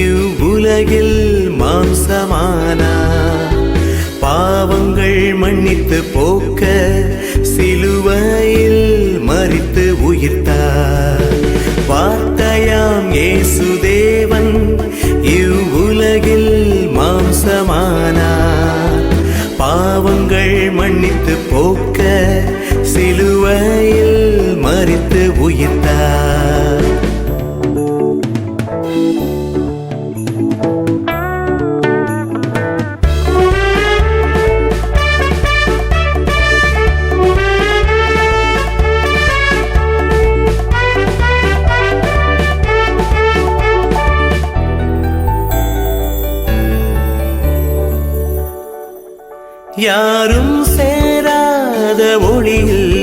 இவ்வுலகில் மாம்சமானார். பாவங்கள் மன்னித்து போக்க சிலுவையில் மரித்து உயிர்த்தார். வார்த்தையாம் இயேசு தேவன் இவ்வுலகில் மாம்சமானார். பாவங்கள் மன்னித்து போக்க சிலுவையில் மரித்து உயிர்த்தார். யாரும் சேராத ஒளியில்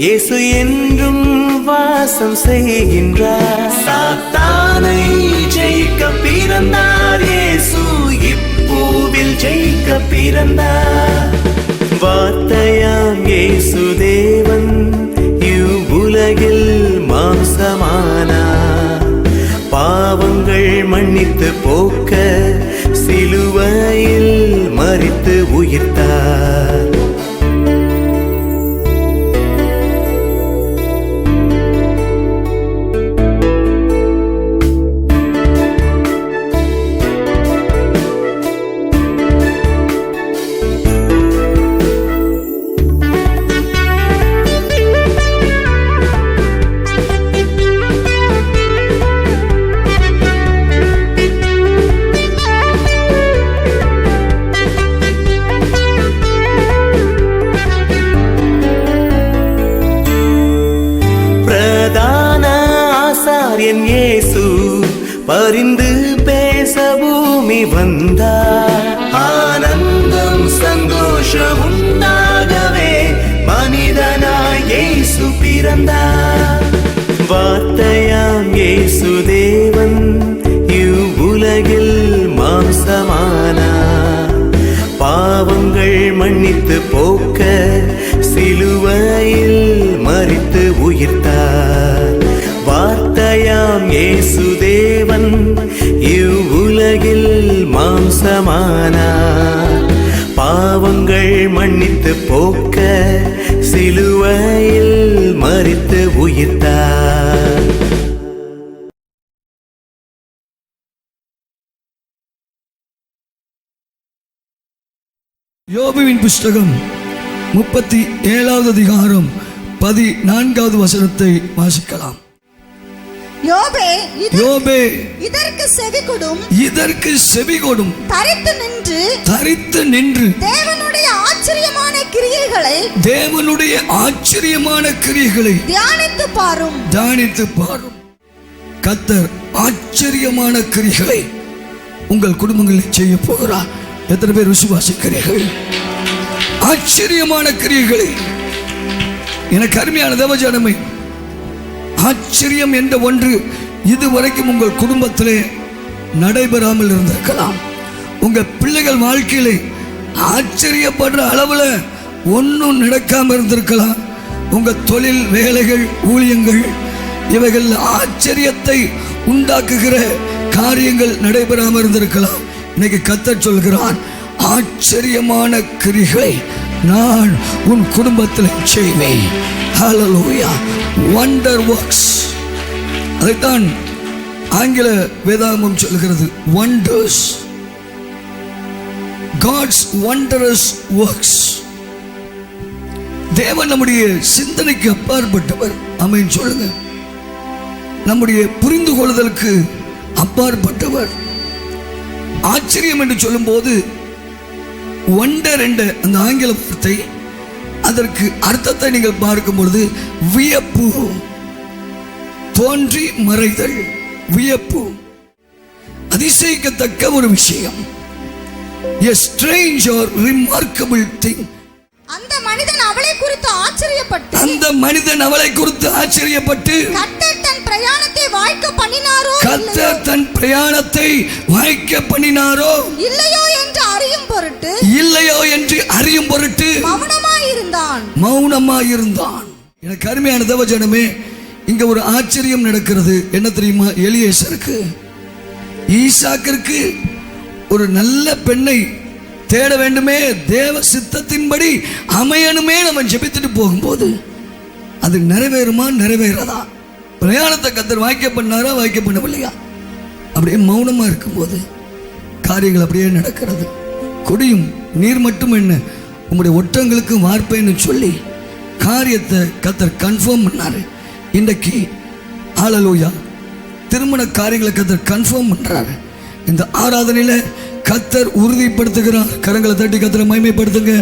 இயேசு என்றும் வாசம் செய்கின்றார். சாத்தானை ஜெயிக்க பிறந்தார் இயேசு, இப்பூவில் ஜெயிக்க பிறந்தார். வார்த்தையாம் இயேசு தேவன் இவ்வுலகில் மாம்சமானார். பாவங்கள் மன்னித்து போக்க சிலுவையில் மரித்து உயிர்த்தார். என் இயேசு பரிந்து பேச பூமி வந்தார். ஆனந்தம் சந்தோஷம் உண்டாகவே மனிதனாய் இயேசு பிறந்தார். வார்த்தையாம் இயேசு தேவன் இவ்வுலகில் மாம்சமானார். பாவங்கள் மன்னித்து போக்க சிலுவையில் மரித்து உயிர்த்தார். வார்த்தையாம் இயேசு தேவன் இவ்வுலகில் மாம்சமானார். பாவங்கள் மன்னித்து போக்க சிலுவையில் மரித்து உயிர்த்தார். யோபுவின் புஸ்தகம் 37வது அதிகாரம் 14வது வசனத்தை வாசிக்கலாம். யோபே இதற்கு செவிகொடும், தரித்து நின்று தேவனுடைய ஆச்சரியமான கிரியைகளை தியானித்து பாரும். கர்த்தர் ஆச்சரியமான கிரியைகளை உங்கள் குடும்பங்களில் செய்ய போகிறார். எத்தனை பேர் விசுவாசிக்கிறீர்கள்? ஆச்சரியமான கிரியைகளை. எனக்கு அருமையான தேவஜனமே, ஆச்சரியம் என்ற ஒன்று இதுவரைக்கும் உங்கள் குடும்பத்திலே நடைபெறாமல் இருந்திருக்கலாம். உங்க பிள்ளைகள் வாழ்க்கையிலே ஆச்சரியப்படுற அளவுல ஒன்றும் நடக்காமல் இருந்திருக்கலாம். உங்க தொழில், வேலைகள், ஊழியங்கள் இவைகள் ஆச்சரியத்தை உண்டாக்குகிற காரியங்கள் நடைபெறாமல் இருந்திருக்கலாம். இன்னைக்கு கர்த்தர் சொல்கிறான், ஆச்சரியமான கிரிகளை நான் உன் குடும்பத்தில் செய்வேன். ஹல்லேலூயா. Wonder works. அதைத்தான் ஆங்கில வேதாகமம் சொல்கிறது, வண்டர்ஸ். God's வண்டரஸ் works. தேவன் நம்முடைய சிந்தனைக்கு அப்பாற்பட்டவர். ஆமென் சொல்லுங்க. நம்முடைய புரிந்து கொள்ளுதலுக்கு அப்பாற்பட்டவர். ஆச்சரியம் என்று சொல்லும் போது வண்டர் என்ற அந்த ஆங்கில வார்த்தை, அதற்கு அர்த்தத்தை நீங்கள் பார்க்கும் பொழுது வியப்பு, தோன்றி மறைதல், வியப்பு, அதிசயிக்கத்தக்க ஒரு விஷயம். A strange or remarkable thing. அந்த மனிதன் அவளை குறித்து ஆச்சரியப்பட்டு கர்த்தர் தன் பிரயாணத்தை வாய்க்க பண்ணினாரோ இல்லையோ என்று அறியும் பொருட்டு மௌனமாயிருந்தான். எனக்கு அருமையான தேவஜனமே, இங்க ஒரு ஆச்சரியம் நடக்கிறது. என்ன தெரியுமா? எலியேசருக்கு ஈசாக்கிற்கு ஒரு நல்ல பெண்ணை தேட வேண்டுமே, தேவ சித்தத்தின்படி அமையணுமே நம்ம ஜெபித்துட்டு போகும்போது அது நிறைவேறுமா நிறைவேறதா? பிரயாணத்தை கர்த்தர் வாய்க்க பண்ணாரா வாய்க்க பண்ணவில்லையா? அப்படியே மௌனமா இருக்கும்போது காரியங்கள் அப்படியே நடக்கிறது. கொடியும் நீர் மட்டும் என்ன உங்களுடைய ஒற்றங்களுக்கு வார்ப்பேன்னு சொல்லி காரியத்தை கர்த்தர் கன்ஃபார்ம் பண்ணாரு. இன்றைக்கு ஹல்லேலூயா திருமண காரியங்களை கர்த்தர் கன்ஃபார்ம் பண்றாரு. இந்த ஆராதனையில கர்த்தர் உறுதிப்படுத்துகிறார். கரங்களை தட்டி கர்த்தரை மகிமைப்படுத்துங்க.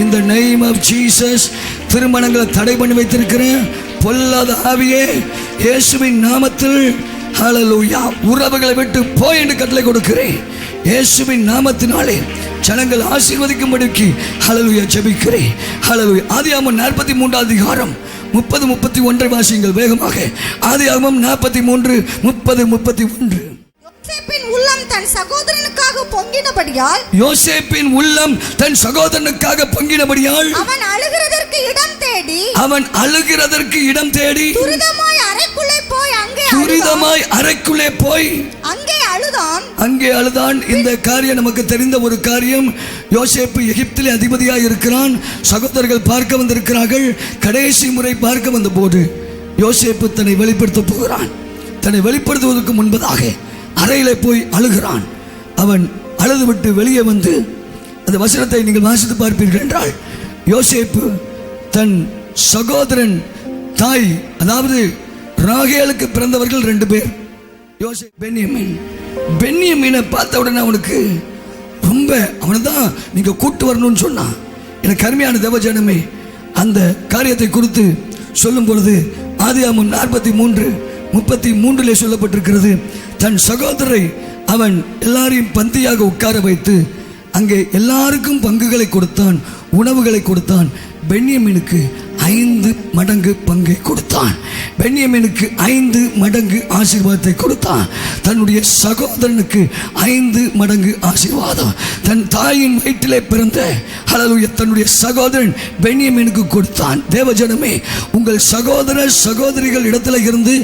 இந்த நேம் ஆஃப் ஜீசஸ் திருமணங்களை தடை பண்ணி வைத்திருக்கிறேன் பொல்லாத ஆவியே இயேசுவின் நாமத்தில் ஹல்லேலூயா உறவுகளை விட்டு போய் என்று கட்டளை கொடுக்கிறேன். இயேசுவின் நாமத்தினாலே ஜனங்கள் ஆசீர்வதிக்கும்படிக்கு ஹல்லேலூயா ஜெபிக்கிறேன். ஹல்லேலூயா. ஆதியாகமம் 43 அதிகாரம் 30-31 வாசியுங்கள் வேகமாக. ஆதியாகமம் 43-30-31. யோசேப்பின் உள்ளம் தன் சகோதரனுக்காக பொங்கினபடியால் அவன் அழுகிறதற்கு இடம் தேடி துரிதமாய் அறைக்குள்ளே போய் அங்கே அழுதான். இந்த காரியம் நமக்கு தெரிந்த ஒரு காரியம். யோசேப்பு எகிப்திலே அதிபதியாக இருக்கிறான். சகோதரர்கள் பார்க்க வந்திருக்கிறார்கள். கடைசி முறை பார்க்க வந்த போது யோசேப்பு தன்னை வெளிப்படுத்த போகிறான். தன்னை வெளிப்படுத்துவதற்கு முன்பதாக அறையிலே போய் அழுகிறான். அவன் அழுது விட்டு வெளியே வந்து அந்த வசனத்தை நீங்கள் வாசித்து பார்ப்பீர்கள் என்றால், யோசேப்பு தன் சகோதரன் தாய், அதாவது ராகேலுக்கு பிறந்தவர்கள் 2 பேர், யோசேப் பென்யமீனை பார்த்த உடனே அவனுக்கு ரொம்ப அவனை தான் நீங்க கூட்டு வரணும்னு சொன்னான். எனக்கு அருமையான தேவஜனமே, அந்த காரியத்தை குறித்து சொல்லும் பொழுது ஆதியாகமம் 43-33 சொல்லப்பட்டிருக்கிறது. தன் சகோதரரை அவன் எல்லாரையும் பந்தியாக உட்கார வைத்து அங்கே எல்லாருக்கும் பங்குகளை கொடுத்தான், உணவுகளை கொடுத்தான். பென்யமீனுக்கு 5 மடங்கு பங்கை கொடுத்தான். பென்யமீனுக்கு 5 மடங்கு ஆசீர்வாதத்தை கொடுத்தான். தன்னுடைய சகோதரனுக்கு 5 மடங்கு ஆசீர்வாதம் தன் தாயின் வயிற்றிலே பிறந்த ஹல்லேலூயா தன்னுடைய சகோதரன் பென்யமீனுக்கு கொடுத்தான். தேவஜனமே, உங்கள் சகோதர சகோதரிகள் இடத்துல இருந்து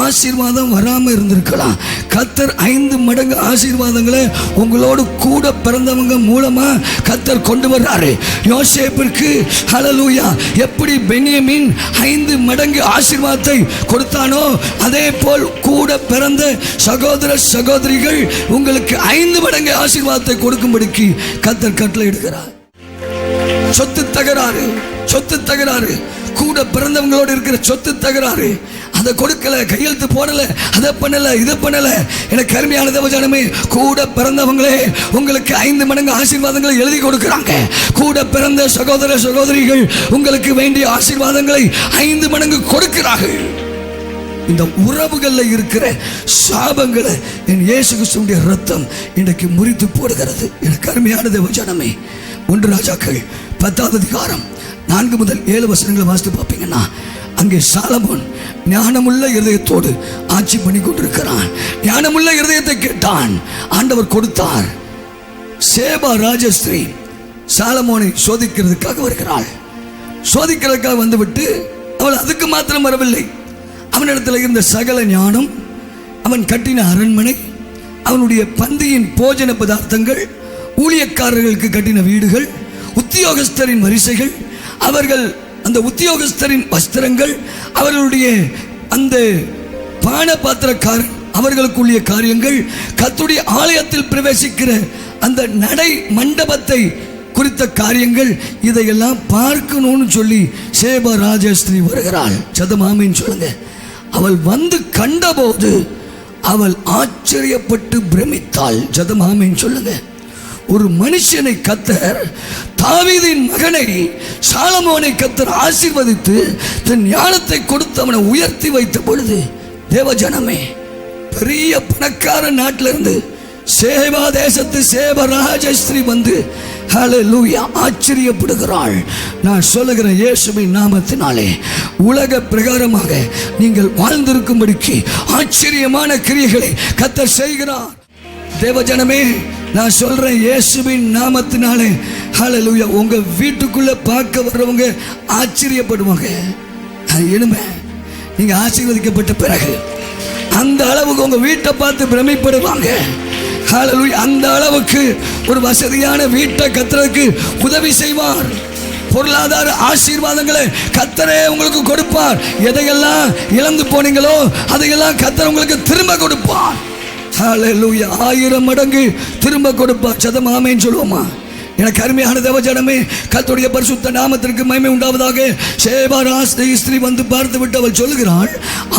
ஆசீர்வாதம் வராம இருந்திருக்கலாம். கர்த்தர் 5 மடங்கு ஆசீர்வாதங்களை உங்களோடு கூட பிறந்தவங்க மூலமா கர்த்தர் கொண்டு வர்றாரு. யோசேப்பிற்கு ஹல்லேலூயா எப்படி பென்யமீன் 5 மடங்கு ஆசீர்வாதத்தை கொடுத்தானோ, அதே போல் கூட பிறந்த சகோதர சகோதரிகள் உங்களுக்கு 5 மடங்கு ஆசீர்வாதத்தை கொடுக்கும்படிக்கு கர்த்தர் கட்டளை இடுகிறார். சொத்து தகராறு கூட பிறந்தவங்களோடு இருக்கிற சொத்து தகராறு, அதை கொடுக்கல, கையெழுத்து போடல, அதை பண்ணல, இதை பண்ணல. எனக்கு அருமையான தேவஜனமே, கூட பிறந்தவங்களே உங்களுக்கு 5 மடங்கு ஆசீர்வாதங்களை எழுதி கொடுக்கிறாங்க. கூட பிறந்த சகோதர சகோதரிகள் உங்களுக்கு வேண்டிய ஆசீர்வாதங்களை 5 மடங்கு கொடுக்கிறார்கள். இந்த உறவுகளில் இருக்கிற சாபங்களை என் இயேசு கிறிஸ்துவின் இரத்தம் இன்றைக்கு முறித்து போடுகிறது. எனக்கு அருமையான தேவஜனமே, 1 ராஜாக்கள் 10 அதிகாரம் 4 முதல் 7 வசனங்களை வாசித்து பார்ப்பீங்கன்னா, அங்கே சாலமோன் ஞானமுள்ள இருதயத்தோடு ஆட்சி பண்ணி கொண்டிருக்கிறான். ஞானமுள்ள இருதயத்தை கேட்டான், ஆண்டவர் கொடுத்தார். சேபா ராஜஸ்திரீ சாலமோனை சோதிக்கிறதுக்காக வருகிறாள். சோதிக்கிறதுக்காக வந்துவிட்டு அவள் அதுக்கு மாத்திரம் வரவில்லை. அவனிடத்தில் இருந்த சகல ஞானம், அவன் கட்டின அரண்மனை, அவனுடைய பந்தியின் போஜன பதார்த்தங்கள், ஊழியக்காரர்களுக்கு கட்டின வீடுகள், உத்தியோகஸ்தரின் வரிசைகள், அவர்கள் அந்த உத்தியோகஸ்தரின் வஸ்திரங்கள், அவர்களுடைய அந்த பான பாத்திரக்காரன் அவர்களுக்குரிய காரியங்கள், கர்த்தருடைய ஆலயத்தில் பிரவேசிக்கிற அந்த நடை மண்டபத்தை குறித்த காரியங்கள், இதையெல்லாம் பார்க்கணும்னு சொல்லி சேபா ராஜஸ்திரீ வருகிறாள். சதமாமின்னு சொல்லுங்க. அவள் வந்து கண்டபோது அவள் ஆச்சரியப்பட்டு பிரமித்தாள். ஜதமாமின்னு சொல்லுங்க. ஒரு மனுஷனை கர்த்தர், தாவீதின் மகனை சாலமோனை கர்த்தர் ஆசீர்வதித்து தன் ஞானத்தை கொடுத்து அவனை உயர்த்தி வைத்த பொழுது, தேவஜனமே, பெரிய பணக்கார நாட்டிலிருந்து சேபா தேசத்து சேபா ராஜஸ்திரீ வந்து ஹல்லேலூயா ஆச்சரியப்படுகிறாள். நான் சொல்லுகிற இயேசுவின் நாமத்தினாலே உலக பிரகாரமாக நீங்கள் வாழ்ந்திருக்கும்படிக்கு ஆச்சரியமான கிரியைகளை கர்த்தர் செய்கிறார். தேவஜனமே, நான் சொல்றேன், இயேசுவின் நாமத்தினாலே ஹல்லேலூயா உங்க வீட்டுக்குள்ள பார்க்க வர்றவங்க ஆச்சரியப்படுவாங்க. இனிமே நீங்க ஆசீர்வதிக்கப்பட்ட பிறகு அந்த அளவுக்கு உங்க வீட்டை பார்த்து பிரமிப்படுவாங்க. ஹல்லேலூயா. அந்த அளவுக்கு ஒரு வசதியான வீட்டை கர்த்தருக்கு உதவி செய்வார். பொருளாதார ஆசீர்வாதங்களை கர்த்தரே உங்களுக்கு கொடுப்பார். எதையெல்லாம் இழந்து போனீங்களோ அதையெல்லாம் கர்த்தர் உங்களுக்கு திரும்ப கொடுப்பார். ஹல்லேலூயா. 1000 மடங்கு திரும்ப கொடுப்பார். சதம் ஆமென் சொல்லுவோமா? எனக்கு அருமையான தேவஜனமே, கர்த்தருடைய பரிசுத்த நாமத்திற்கு மகிமை உண்டாவதாக. சேபாராஸ் ஸ்திரீ வந்து பார்த்து விட்டு அவள் சொல்லுகிறாள்,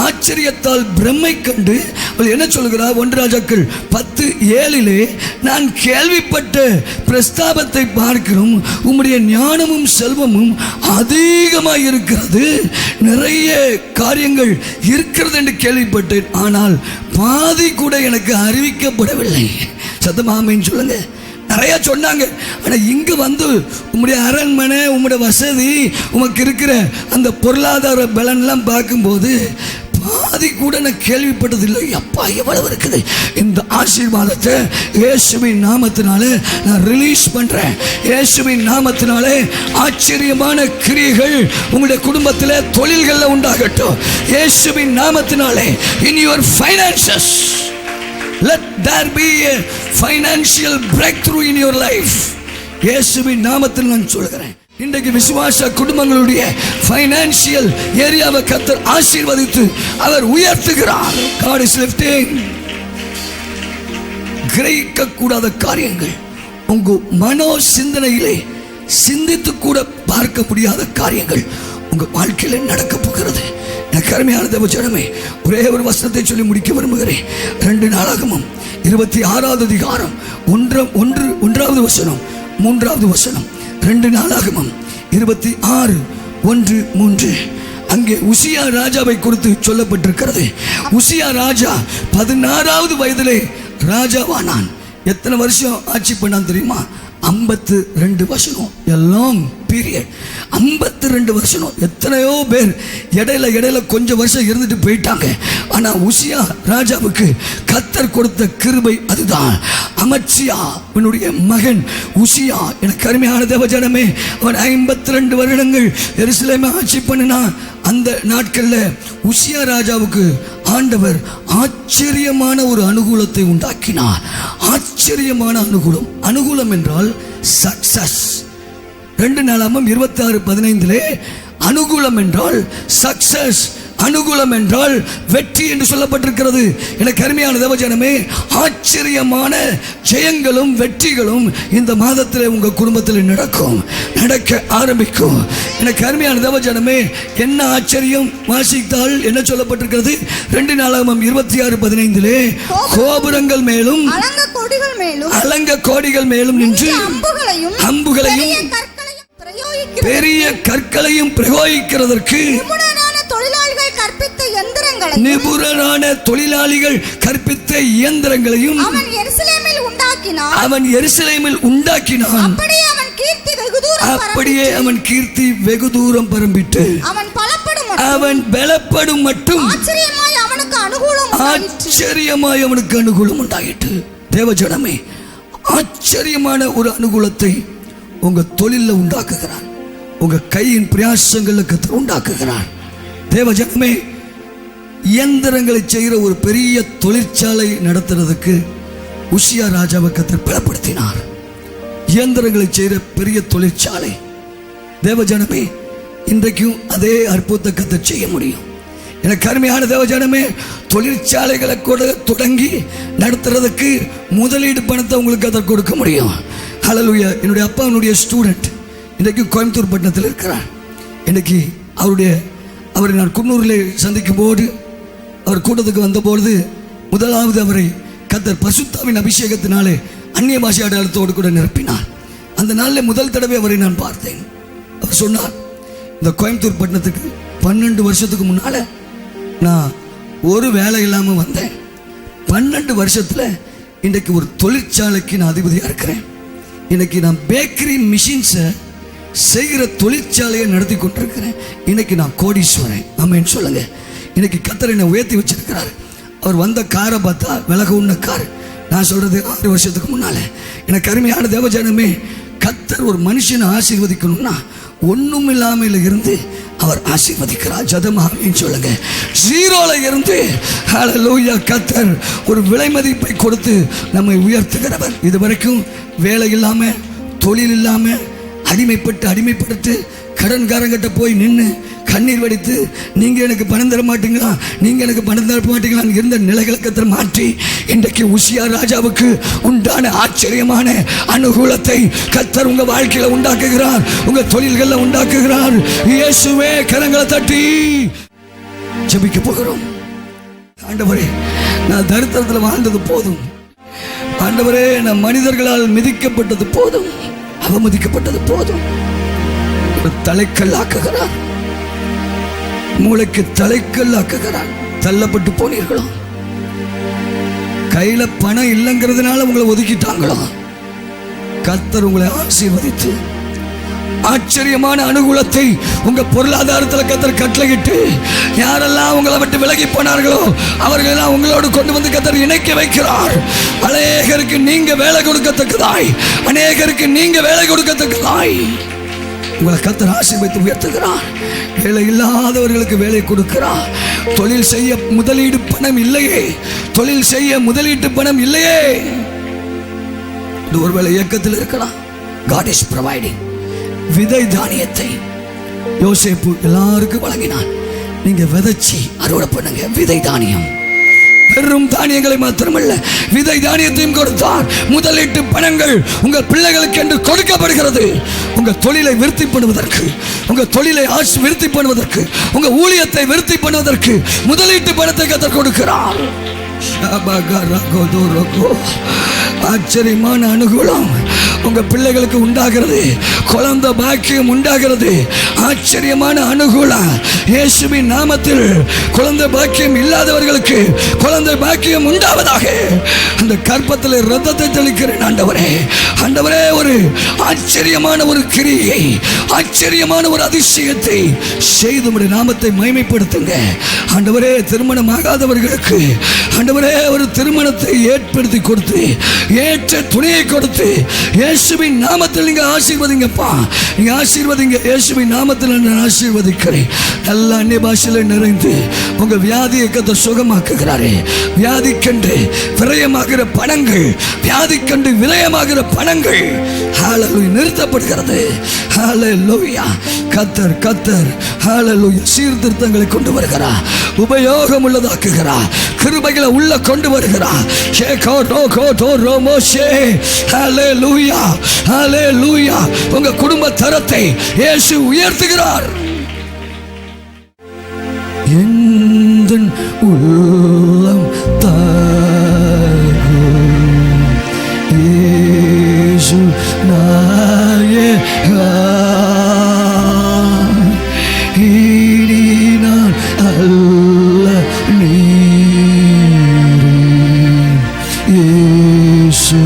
ஆச்சரியத்தால் பிரம்மை கண்டு அவள் என்ன சொல்லுகிறாள்? 1 ராஜாக்கள் 10:7 நான் கேள்விப்பட்ட பிரஸ்தாபத்தை பார்க்கிறோம், உம்முடைய ஞானமும் செல்வமும் அதிகமாக இருக்கிறது, நிறைய காரியங்கள் இருக்கிறது என்று கேள்விப்பட்டேன், ஆனால் பாதி கூட எனக்கு அறிவிக்கப்படவில்லை. சத்தமாமேன்னு சொல்லுங்க. நிறைய சொன்னாங்க. ஆனால் இங்கே வந்து உங்களுடைய அரண்மனை, உங்களுடைய வசதி, உமக்கு இருக்கிற அந்த பொருளாதார பலன்லாம் பார்க்கும்போது பாதி கூட நான் கேள்விப்பட்டதில்லை. அப்பா எவ்வளவு இருக்குது. இந்த ஆசீர்வாதத்தை இயேசுவின் நாமத்தினாலே நான் ரிலீஸ் பண்ணுறேன். இயேசுவின் நாமத்தினாலே ஆச்சரியமான கிரியைகள் உங்களுடைய குடும்பத்தில், தொழில்களில் உண்டாகட்டும். இயேசுவின் நாமத்தினாலே in your finances let there be a financial breakthrough in your life. இயேசுவின் நாமத்தில் நான் சொல்கிறேன். இன்றைக்கு விசுவாச குடும்பங்களுடைய ஃபைனான்சியல் ஏரியாவை கர்த்தர் ஆசீர்வதித்து அவர் உயர்த்துகிறார். God is lifting. கிரகிக்க கூடாத காரியங்கள், உங்க மனோ சிந்தனையிலே சிந்தித்து கூட பார்க்க முடியாத காரியங்கள் உங்க வாழ்க்கையில நடக்க போகிறது. எனக்கு அருமையான தேவஜனமே, ஒரே ஒரு வசனத்தை சொல்லி முடிக்க விரும்புகிறேன். 2 நாளாகமம் 26வது அதிகாரம் 1வது வசனம் 3வது வசனம். 2 நாளாகமம் 26:1-3. அங்கே உசியா ராஜாவை குறித்து சொல்லப்பட்டிருக்கிறது. உசியா ராஜா 16வது வயதிலே ராஜாவானான். எத்தனை வருஷம் ஆட்சி பண்ணான் தெரியுமா? 52 வருஷம். எல்லாம் பீரியட் 52 வருஷம். எத்தனையோ பேர் இடையில கொஞ்சம் வருஷம் இருந்துட்டு போயிட்டாங்க. ஆனா உசியா ராஜாவுக்கு கர்த்தர் கொடுத்த கிருபை அதுதான். அமத்சியா அவனுடைய மகன் உசியா, எனக்கு அருமையான தேவஜனமே, அவன் 52 வருடங்கள் எருசலேமை ஆட்சி பண்ணினான். அந்த நாட்களில் உசியா ராஜாவுக்கு ஆண்டவர் ஆச்சரியமான ஒரு அனுகூலத்தை உண்டாக்கினார். ஆச்சரியமான அனுகூலம் என்றால் சக்சஸ். 2 நாளாகமம் 26:15 அனுகூலம் என்றால் சக்சஸ், அனுகூலம் என்றால் வெற்றி என்று சொல்லப்பட்டிருக்கிறது. எனக்கு அருமையான தேவஜனமே, ஆச்சரியமான ஜெயங்களும் வெற்றிகளும் இந்த மாதத்தில் உங்க குடும்பத்தில் நடக்க ஆரம்பிக்கும். எனக்கு அருமையான தேவஜனமே, என்ன ஆச்சரியம் வாசித்தால் என்ன சொல்லப்பட்டிருக்கிறது? 2 நாளாகமம் 26:15 கோபுரங்கள் மேலும் அலங்க கோடிகள் மேலும் நின்று அம்புகளையும் பெரிய கற்களையும் பிரயோகிக்கிறதற்கு நிபுணரான தொழிலாளிகள் கற்பித்த இயந்திரங்களையும் அவன் எருசலேமில் உண்டாக்கினான். அப்படியே அவன் கீர்த்தி வெகு தூரம் பரம்பிட்டு அவன் பலப்படும் மட்டும் ஆச்சரியமாய் அவனுக்கு அனுகூலம் உண்டாயிற்று. தேவஜனமே, ஆச்சரியமான ஒரு அனுகூலத்தை உங்க தொழிலில் உண்டாக்குகிறான். உங்க கையின் பிரயாசங்களை கர்த்தர் உண்டாக்குகிறான். தேவஜனமே, இயந்திரங்களை செய்கிற ஒரு பெரிய தொழிற்சாலை நடத்துறதுக்கு உசியா ராஜாவை கர்த்தர் பலப்படுத்தினார். இயந்திரங்களை செய்கிற பெரிய தொழிற்சாலை. தேவஜனமே, இன்றைக்கும் அதே அற்புதத்தை கர்த்தர் செய்ய முடியும். எனக்கு அருமையான தேவஜனமே, தொழிற்சாலைகளை கூட தொடங்கி நடத்துறதுக்கு முதலீடு பணத்தை உங்களுக்கு அதை கொடுக்க முடியும். ஹல்லேலூயா. என்னுடைய அப்பா அவனுடைய ஸ்டூடெண்ட் இன்றைக்கு கோயம்புத்தூர் பட்டணத்தில் இருக்கிறார். இன்னைக்கு அவரை நான் குன்னூரில் சந்திக்கும் போது, அவர் கூட்டத்துக்கு வந்தபொழுது முதலாவது அவரை கர்த்தர் பரிசுத்தாவின் அபிஷேகத்தினாலே அந்நிய பாஷை அடையாளத்தோடு கூட நிரப்பினார். அந்த நாளில் முதல் தடவை அவரை நான் பார்த்தேன். அவர் சொன்னார், இந்த கோயம்புத்தூர் பட்டணத்துக்கு 12 வருஷத்துக்கு முன்னால் நான் ஒரு வேலை இல்லாமல் வந்தேன். 12 வருஷத்தில் இன்றைக்கு ஒரு தொழிற்சாலைக்கு நான் அதிபதியாக இருக்கிறேன். இன்னைக்கு நான் பேக்கரி மிஷின்ஸை செய்கிற தொழிற்சாலையை நடத்தி கொண்டிருக்கிறேன். இன்னைக்கு நான் கோடீஸ்வரன். ஆமென் சொல்லுங்க. இன்னைக்கு கர்த்தர் என்னை உயர்த்தி வச்சிருக்கிறார். அவர் வந்த காரை பார்த்தா விலக உண்ண கார். நான் சொல்றது 6 வருஷத்துக்கு முன்னால. எனக்கு அருமையான தேவஜனமே, கர்த்தர் ஒரு மனுஷனை ஆசீர்வதிக்கணும்னா ஒன்றும் இல்லாமல் இருந்து அவர் ஆசீர்வதிக்கிறார். ஜதமாமின்னு சொல்லுங்க. ஜீரோல இருந்து ஹல்லேலூயா கர்த்தர் ஒரு விலை மதிப்பை கொடுத்து நம்மை உயர்த்துகிறவர். இதுவரைக்கும் வேலை இல்லாம, தொழில் இல்லாம, அடிமைப்படுத்து கடன்காரங்கிட்ட போய் நின்று கண்ணீர் வடித்து நீங்க எனக்கு பணம் தர மாட்டீங்களா, நீங்க எனக்கு பணம் தர மாட்டீங்களான்னு இருந்த நிலைகளை கர்த்தர் மாற்றி இன்றைக்கு உசியா ராஜாவுக்கு உண்டான ஆச்சரியமான அனுகூலத்தை கர்த்தர் உங்க வாழ்க்கையில உண்டாக்குகிறார், உங்க தொழில்களில் உண்டாக்குகிறார். இயேசுவே, கரங்களை தட்டி ஜெபிக்க போகிறோம். ஆண்டவரே, நான் தரித்திரத்தில் வாழ்ந்தது போதும். ஆண்டவரே, நான் மனிதர்களால் மிதிக்கப்பட்டது போதும், அவமதிக்கப்பட்டது போதும். தலைக்கல்லாக்குகிறார், மூளைக்கு தலைக்கல்லாக்குகிறார். தள்ளப்பட்டு போனீர்களோ, கையில பணம் இல்லைங்கிறதுனால உங்களை ஒதுக்கிட்டாங்களோ, கர்த்தர் உங்களை ஆசீர்வதித்து ஆச்சரியமான அனுகூலத்தை உங்க பொருளாதாரத்தில் கர்த்தர் கட்டளையிட்டு யாரெல்லாம் உங்களை விட்டு விலகி போனார்களோ அவர்களெல்லாம் உங்களோடு கொண்டு வந்து கர்த்தர் இணைக்க வைக்கிறார். அநேகருக்கு நீங்க வேலை கொடுக்கத்தக்கதாய், அநேகருக்கு நீங்க வேலை கொடுக்கத்தக்கதாய் உங்களை கர்த்தர் ஆசீர்வதித்து உயர்த்துகிறார். வேலை இல்லாதவர்களுக்கு வேலை கொடுக்கிறார். தொழில் செய்ய முதலீடு பணம் இல்லையே, தொழில் செய்ய முதலீட்டு பணம் இல்லையே, ஒருவேளை இயக்கத்தில் இருக்கலாம். God is providing. விதை தானியத்தை யோசேப்பு எல்லாருக்கும் வழங்கினான். நீங்க விதைச்சி அறுவடை பண்ணுங்க. விதை தானியம், வெறும் தானியங்களை மாத்திரமல்ல, விதை தானியத்தையும் கொடுத்தார். முதலீட்டு பணங்கள் உங்கள் பிள்ளைகளுக்கு என்று கொடுக்கப்படுகிறது. உங்க தொழிலை விருத்தி பண்ணுவதற்கு, உங்க தொழிலை விருத்தி பண்ணுவதற்கு, உங்க ஊழியத்தை விருத்தி பண்ணுவதற்கு முதலீட்டு பணத்தை கர்த்தர் கொடுக்கிறார். ஆச்சரியமான அனுகூலம் உங்க பிள்ளைகளுக்கு உண்டாகிறது. குழந்தை பாக்கியம் உண்டாகிறது. ஆச்சரியமான அனுகூலம் இயேசுவின் நாமத்தில். குழந்தை பாக்கியம் இல்லாதவர்களுக்கு குழந்தை பாக்கியம் உண்டாவதாக. அந்த கற்பத்தில் இரத்தத்தை தெளிக்கிறேன் ஆண்டவரே. ஆண்டவரே, ஒரு ஆச்சரியமான ஒரு கிரியை, ஆச்சரியமான ஒரு அதிசயத்தை செய்து உம்முடைய நாமத்தை மகிமைப்படுத்துங்க ஆண்டவரே. திருமணம் ஆகாதவர்களுக்கு ஆண்டவரே ஒரு திருமணத்தை ஏற்படுத்தி கொடுத்து, ஏற்ற துணையை கொடுத்து இயேசுவின் நாமத்தில் நீங்க ஆசீர்வதிங்கப்பா. நீங்க ஆசீர்வதிங்க. இயேசுவின் நாமத்தில் நான் ஆசீர்வதிக்கிறேன். நல்ல அந்நிய பாஷையில நிறைந்து உங்க வியாதியை கர்த்தர் சுகமாக்குகிறாரே. வியாதி கண்டு விரயமாகிற பணங்கள், வியாதி கண்டு விரயமாகிற பணங்கள் ஹல்லேலூயா நிறுத்தப்படுகிறது. ஹல்லேலூயா. கர்த்தர் ஹல்லேலூயா சீர்திருத்தங்களை கொண்டு வருகிறார், உபயோகம் உள்ளதாக்குகிறார், கிருபைகளை உள்ள கொண்டு வருகிறார். ஹல்லேலூயா, ஹல்லேலூயா. உங்க குடும்ப தரத்தை இயேசு உயர்த்துகிறார். எந்தன் உள்ளம் தாகும் இயேசு நாயகா, இனி நான் அல்ல நீரே, இயேசு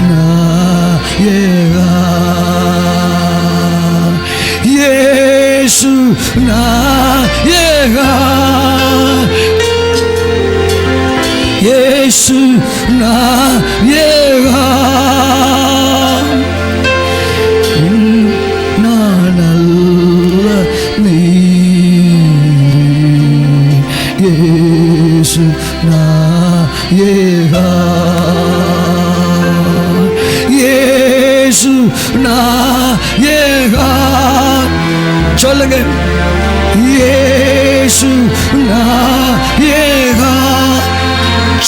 நாயகா, இயேசு நாயகா, இயேசு நாயகா. நான் அல்ல நீரே, இயேசு நாயகா, இயேசு நாயகா. சொல்லுங்க. இயேசு நாயகா.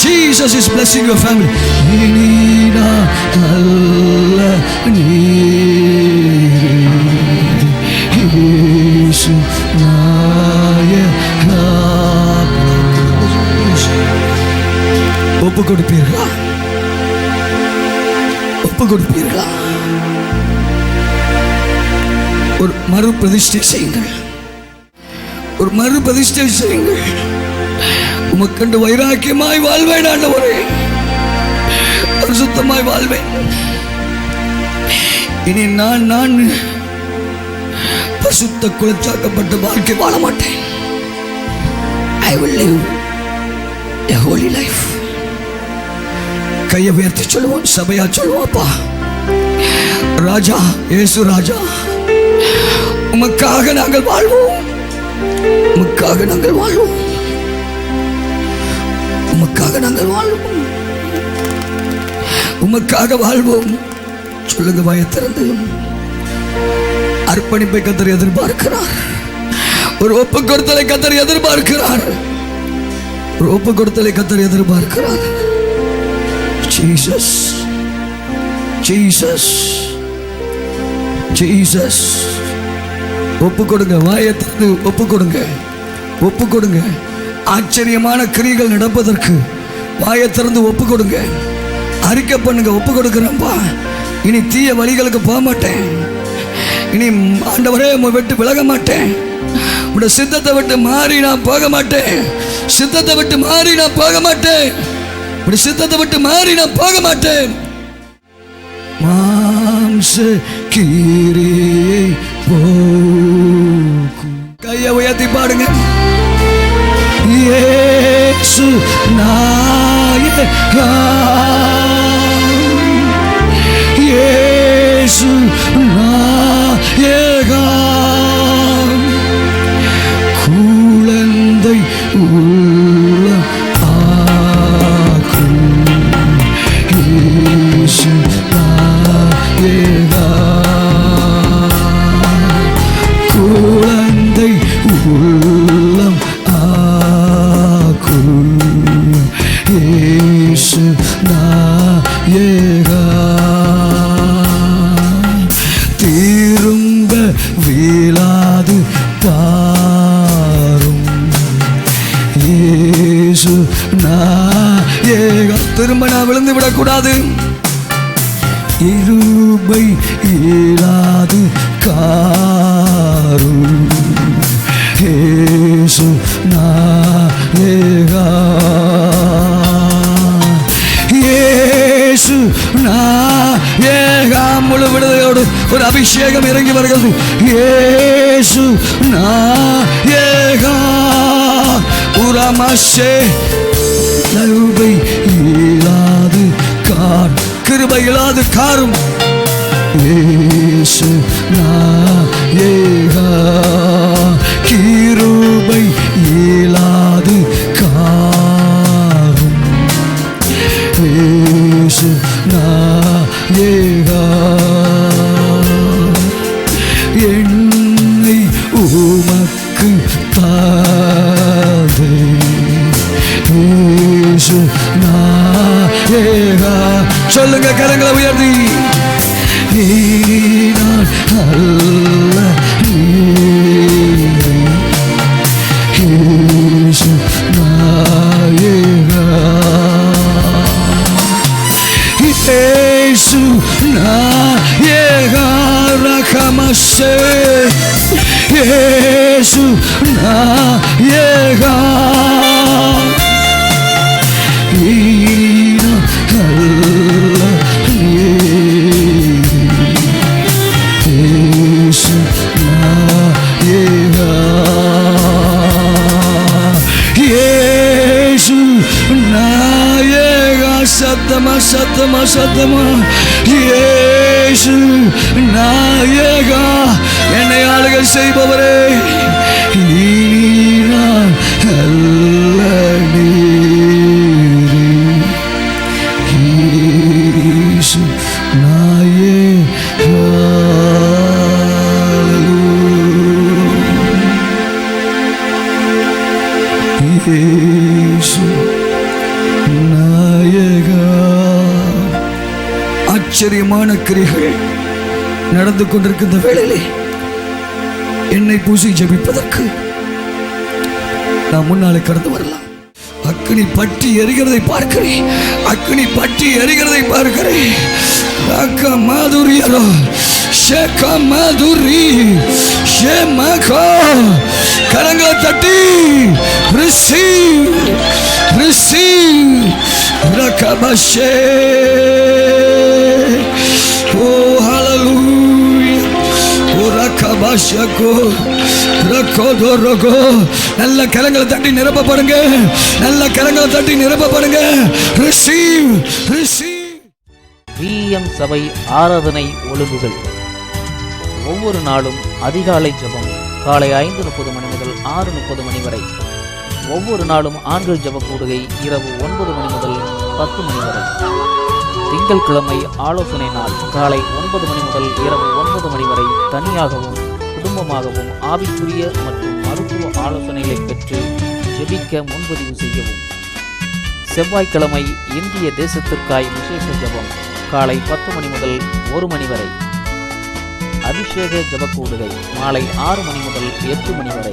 Jesus is blessing your family. இனி நான் அல்ல நீரே, இயேசு நாயகா. ஒப்பு கொடுப்பீர்களா? ஒப்பு கொடுப்பீர்களா? ஒரு மறு பிரதிஷ்டை செய்யுங்கள். ஒரு மறு பிரதிஷ்டை செய்யுங்கள். உமக்கண்டு வைராக்கியமாய் வாழ்வேன் ஆண்டவரே, பரிசுத்தமாய் வாழ்வேன். இனி நான் பரிசுத்த குலச்சாக்கப்பட்ட வாழ்க்கை வாழ மாட்டேன். I will live a holy life. கையை உயர்த்தி சொல்லுவோம், சபையா சொல்லுவோம். அப்பா ராஜா, இயேசு ராஜா, உமக்காக நாங்கள் வாழ்வோம். உமக்காக நாங்கள் வாழ்வோம், உமக்காக நாங்கள் வாழ்வோம், உமக்காக வாழ்வோம். சொல்லுங்க வாயை திறந்து. அர்ப்பணிப்பை கர்த்தர் எதிர்பார்க்கிறார். ஒரு ஒப்பு கொடுத்தலை கர்த்தர் எதிர்பார்க்கிறார். ஒரு ஒப்பு கொடுத்தலை கர்த்தர் எதிர்பார்க்கிறார். Jesus, Jesus, Jesus. ஒப்பு கொடுங்க, வாயை திறந்து ஒப்பு கொடுங்க, ஒப்பு கொடுங்க. ஆச்சரியமான கிரியைகள் நடப்பதற்கு வாயை திறந்து ஒப்பு கொடுங்க. அறிக்கை பண்ணுங்க, ஒப்பு கொடுக்கிறேன்ப்பா, இனி தீய வழிகளுக்கு போக மாட்டேன், இனி ஆண்டவரே உம்மை விட்டு விலக மாட்டேன், உடைய சித்தத்தை விட்டு மாறி நான் போக மாட்டேன், சித்தத்தை விட்டு மாறி நான் போக மாட்டேன், உடைய சித்தத்தை விட்டு மாறி நான் போக மாட்டேன். மாம்ச கிரியை போக்கும். கையை உயர்த்தி பாடுங்க. இயேசு நாயகா, இயேசு நாயகா, குழந்தை உள்ளம் ஆக்கும். இயேசு நாயகா, குழந்தை உள்ளம் ஆக்கும். இயேசு நாயகா, திரும்ப வீழாது பாரும். இயேசு நாயகா, திரும்ப நான் விழுந்து விடக்கூடாது. இருபை இயலாது காரும். இயேசு நாயகா, இயேசு நாயகா. முழு விடுதலையோடு ஒரு அபிஷேகம் இறங்கி வருகிறது. இயேசு நாயகா, உரமாசே கிருபை இயலாது கார், கிருபை இயலாது காரும். இயேசு நாயகா, கிருபை இயலாது காரும். இயேசு நாயகா, என்னை உமக்கு தாதே. இயேசு நாயகா, சொல்லுங்க கரங்களை உயர்த்தி. நீரான் அல்ல நீரே. இயேசு நாயகா, இயேசு நாயகா, ரகமசே. இயேசு நாயகா, நீரான் அல்ல நீரே. இயேசு நாயகா, இயேசு நாயகா. சத்தமா சத்தமா சத்தமா. இயேசு நாயகா, என்னை ஆளுகை செய்பவரே. நீரான் அல்ல நீரே. இயேசு நாயகா. இயேசு நாயகா. ஆச்சரியமான கிரிகள் நடந்து கொண்டிருக்கின்ற வேளையிலே என்னை பூசி ஜெபிப்பதற்கு நான் முன்னாலே கடந்து வரலாம். அக்னி பற்றி எரிகிறதை பார்க்கிறேன், அக்னி பற்றி எரிகிறதை பார்க்கிறேன். மாதுரியரோ ஷேக மாதுரி ஷேமகோ. கரங்களை தட்டி ரிசீவ் ரிசீவ் ரகபஷே. ஓ ஹalleluya. ஓ ரகபஷகோ ரகோதோரகோ. நல்ல கரங்களை தட்டி நிரப்பப்படுங்க, நல்ல கரங்களை தட்டி நிரப்பப்படுங்க. Receive receive. விஎம் சபை ஆராதனை ஒழுங்குகள். ஒவ்வொரு நாளும் அதிகாலை ஜெபம், காலை 5:30 மணி முதல் 6:30 மணி வரை. ஒவ்வொரு நாளும் ஆண்கள் ஜெப கூடுகை இரவு 9 மணி முதல் 10 மணி வரை. திங்கட்கிழமை ஆலோசனை நாள் காலை 9 மணி முதல் இரவு 9 மணி வரை. தனியாகவும் குடும்பமாகவும் ஆவிக்குரிய மற்றும் மருத்துவ ஆலோசனைகளை பெற்று ஜெபிக்க முன்பதிவு செய்யவும். செவ்வாய்க்கிழமை இந்திய தேசத்திற்காய் விசேஷ ஜெபம் காலை 10 மணி முதல் 1 மணி வரை. அபிஷேக ஜெபக்கூடுகை மாலை 6 மணி முதல் 8 மணி வரை.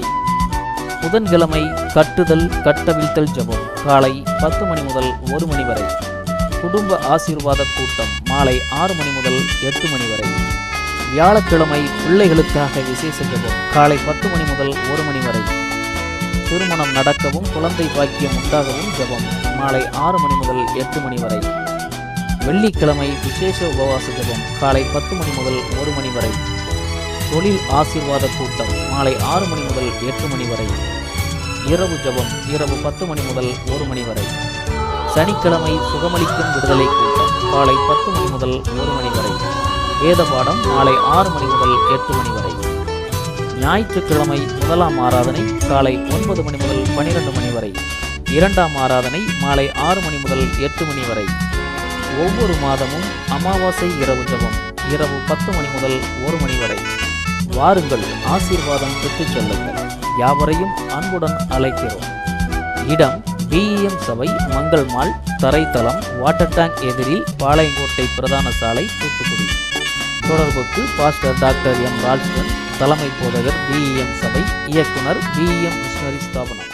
புதன்கிழமை கட்டுதல் கட்டவிழ்த்தல் ஜெபம் காலை 10 மணி முதல் 1 மணி வரை. குடும்ப ஆசீர்வாத கூட்டம் மாலை 6 மணி முதல் 8 மணி வரை. வியாழக்கிழமை பிள்ளைகளுக்காக விசேஷ ஜெபம் காலை 10 மணி முதல் 1 மணி வரை. திருமணம் நடக்கவும் குழந்தை பாக்கியம் உண்டாகவும் ஜெபம் மாலை 6 மணி முதல் 8 மணி வரை. வெள்ளிக்கிழமை விசேஷ உபவாச ஜெபம் காலை 10 மணி முதல் 1 மணி வரை. தொழில் ஆசீர்வாத கூட்டம் மாலை 6 மணி முதல் 8 மணி வரை. இரவு ஜெபம் இரவு 10 மணி முதல் 1 மணி வரை. சனிக்கிழமை சுகமளிக்கும் விடுதலை கூட்டம் காலை 10 மணி முதல் 1 மணி வரை. வேத பாடம் மாலை 6 மணி முதல் 8 மணி வரை. ஞாயிற்றுக்கிழமை முதலாம் ஆராதனை காலை 9 மணி முதல் 12 மணி வரை. இரண்டாம் ஆராதனை மாலை 6 மணி முதல் 8 மணி வரை. ஒவ்வொரு மாதமும் அமாவாசை இரவு ஜெபம் இரவு 10 மணி முதல் 1 மணி வரை. வாருங்கள், ஆசீர்வாதம் பெற்றுச் செல்லுங்கள். யாவரையும் அன்புடன் அழைக்கிறோம். இடம் BEM சபை, மங்கள் மால், தரைத்தளம், வாட்டர் டேங்க் எதிரில், பாளையங்கோட்டை பிரதான சாலை, தூத்துக்குடி. தொடர்புக்கு பாஸ்டர் டாக்டர் M. ரால்ஸ்டன், தலைமை போதகர் BEM சபை, இயக்குனர் BEM மிஷனரி ஸ்தாபனம்.